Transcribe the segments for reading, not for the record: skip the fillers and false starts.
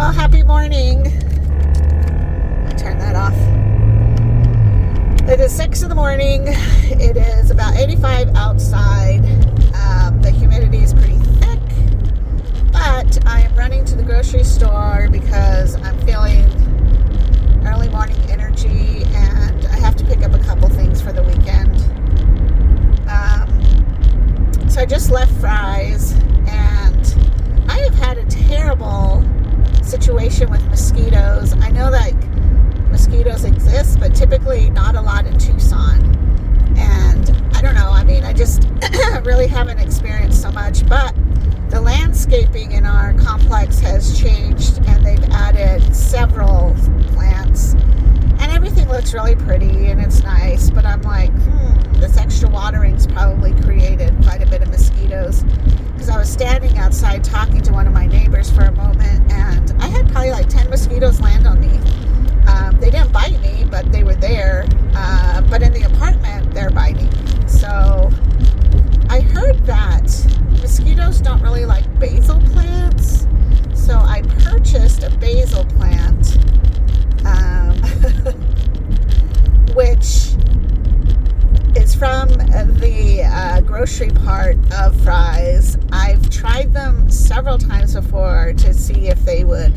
Well, happy morning. I turn that off. It is 6 in the morning. It is about 85 outside. The humidity is pretty thick, but I am running to the grocery store because I'm feeling early morning energy and I have to pick up a couple things for the weekend. So I just left Fry's and I have had a terrible situation with mosquitoes. I know that mosquitoes exist, but typically not a lot in Tucson. And I don't know, I just really haven't experienced so much, but the landscaping in our complex has changed and they've added several plants and everything looks really pretty and it's nice, but I'm like, this extra watering's probably created quite a bit of mosquitoes, because I was standing outside talking to one of my neighbors for a moment and I had probably like 10 mosquitoes land on me. They didn't bite me, but they were there. But in the apartment, they're biting. So I heard that mosquitoes don't really like basil plants. So I purchased a basil plant, which is from the grocery part of Fry's. I've tried them several times before to see if they would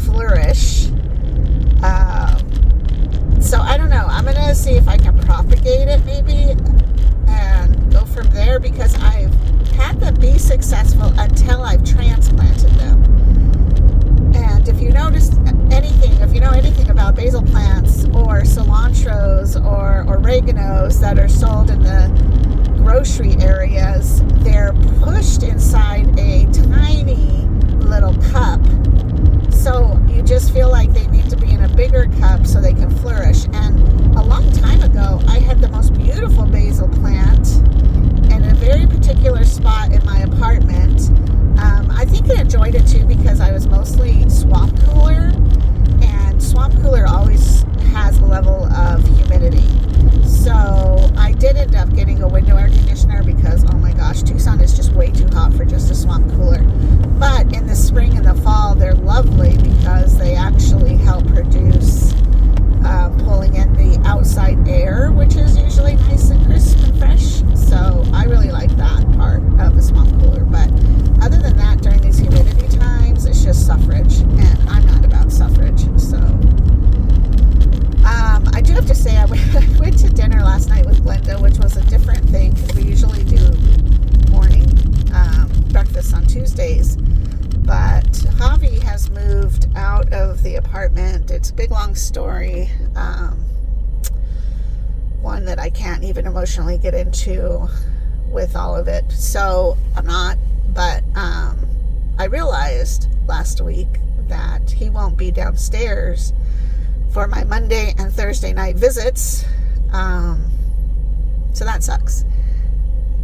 flourish. So I don't know. I'm going to see if I can propagate it maybe and go from there, because I've had them be successful until I've transplanted them. And if you notice anything, if you know anything about basil plants or cilantros or oreganos that are sold in the grocery areas, they're pushed inside a tiny little cup. So you just feel like they need to be in a bigger cup so they can flourish. And a long time ago, I had the most beautiful basil plant in a very particular spot in my apartment. I think I enjoyed it too because I was mostly swamp cooler, and swamp cooler always has a level of humidity. So I did end up getting a window air conditioner because, oh my gosh, Tucson is just way too hot for just a swamp cooler. But in the spring and the fall, they're lovely because they actually help produce pulling in the outside air, which is usually nice and crisp and fresh. So I really like that part of the swamp cooler. But other than that, during these humidity times, it's just suffrage, and I'm not about suffrage. So I do have to say, I went to dinner last night with Glenda, which was a different thing because we usually do morning breakfast on Tuesdays. But Javi has moved out of the apartment. It's a big, long story. One that I can't even emotionally get into with all of it. So I'm not. But I realized last week that he won't be downstairs for my Monday and Thursday night visits. So that sucks,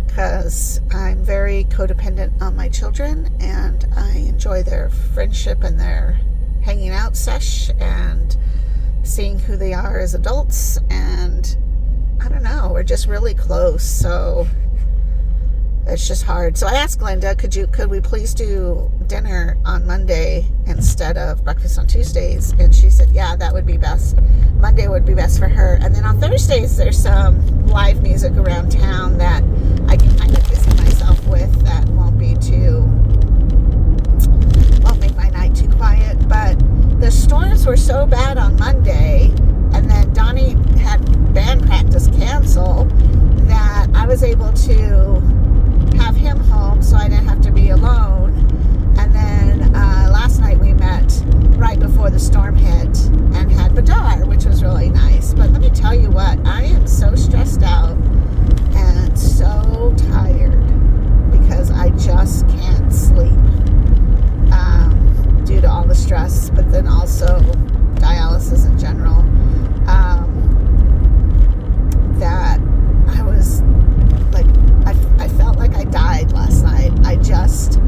because I'm very codependent on my children and I enjoy their friendship and their hanging out sesh and seeing who they are as adults, and I don't know, we're just really close, so it's just hard. So I asked Glenda, could we please do dinner on Monday instead of breakfast on Tuesdays? And she said, yeah, that would be best. Monday would be best for her. And then on Thursdays, there's some live music around town that I can kind of busy myself with that won't make my night too quiet. But the storms were so bad on Monday, and then Donnie had band practice cancel, that I was able to have him home so I didn't have to be alone. And then last night we met right before the storm hit and had Badar, which was really nice. But let me tell you what, I am so stressed out and so tired because I just can't sleep due to all the stress, but then also dialysis in general. That I was like, I felt like I died last night. I just,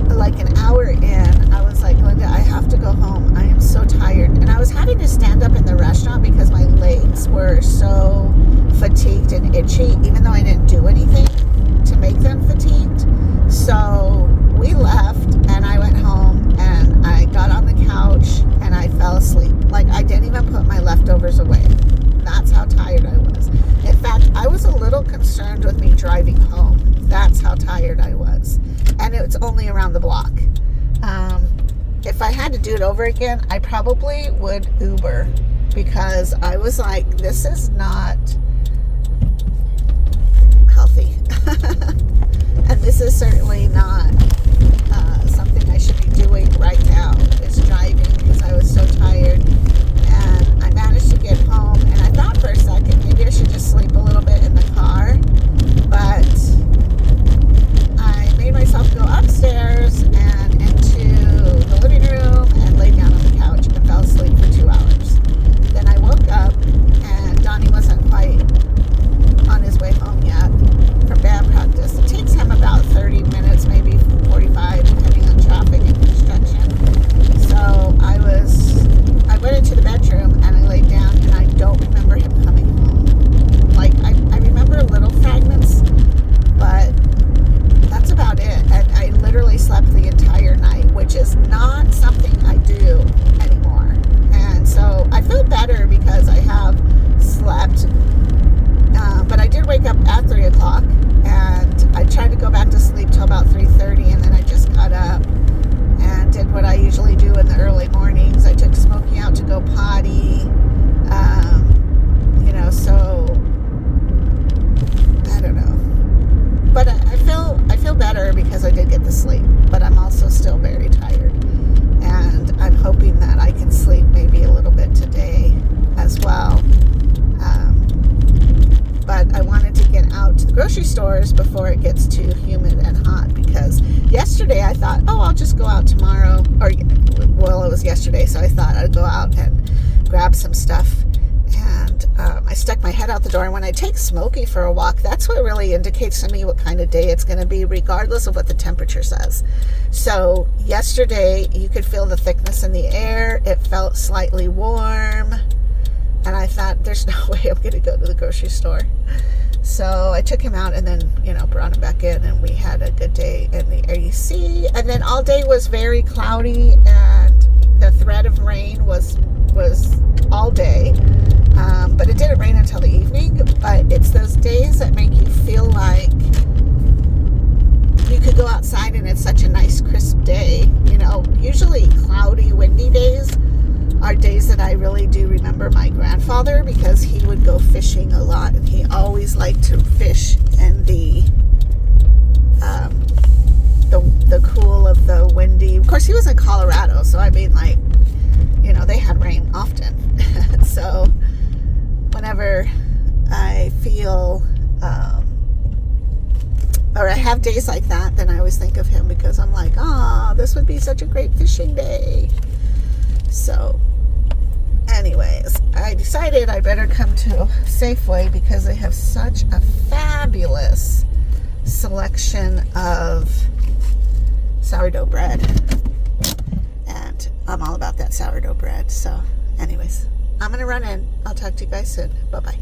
like an hour in, I was like, Linda, I have to go home. I am so tired. And I was having to stand up in the restaurant because my legs were so fatigued and itchy, even though I didn't do anything to make them fatigued. So we left and I went home and I got on concerned with me driving home. That's how tired I was. And it's only around the block. If I had to do it over again, I probably would Uber, because I was like, this is not healthy. And this is certainly not something I should be doing right now, is driving, because I was so tired. And I managed to get home, and I thought for a second maybe I should just sleep a little bit in the car, but I made myself go upstairs and into the living room and lay down on the couch and fell asleep for 2 hours. Then I woke up, and Donnie wasn't quite on his way home yet from band practice. It takes him about 30 minutes, maybe 45, depending on traffic and construction. So I went into the bedroom and I laid down, and I don't remember him coming home. Like, I remember little fragments, but that's about it. And I literally slept the entire night, which is not something I do anymore. And so I feel better because I have slept. But I did wake up at 3 o'clock, and I tried to go back to sleep till about 3:30, and then I just got up and did what I usually do in the early mornings. I took Smokey out to go potty. So I don't know. But I feel better because I did get the sleep, but I'm also still very tired. And I'm hoping that I can sleep maybe a little bit today as well. But I wanted to get out to the grocery stores before it gets too humid and hot, because yesterday I thought, I'll just go out tomorrow. It was yesterday, so I thought I'd go out and grab some stuff. And I stuck my head out the door, and when I take Smokey for a walk, that's what really indicates to me what kind of day it's going to be, regardless of what the temperature says. So yesterday, you could feel the thickness in the air. It felt slightly warm. And I thought, there's no way I'm going to go to the grocery store. So I took him out and then, brought him back in, and we had a good day in the AC. And then all day was very cloudy, and the threat of rain was all day. But it didn't rain until the evening. But it's those days that make you feel like you could go outside and it's such a nice, crisp day. Usually cloudy, windy days are days that I really do remember my grandfather, because he would go fishing a lot, and he always liked to fish in the cool of the windy. Of course, he was in Colorado, so I mean, they had rain often. So whenever I feel or I have days like that, then I always think of him, because I'm like, this would be such a great fishing day. So anyways, I decided I better come to Safeway, because they have such a fabulous selection of sourdough bread. And I'm all about that sourdough bread. So anyways, I'm going to run in. I'll talk to you guys soon. Bye-bye.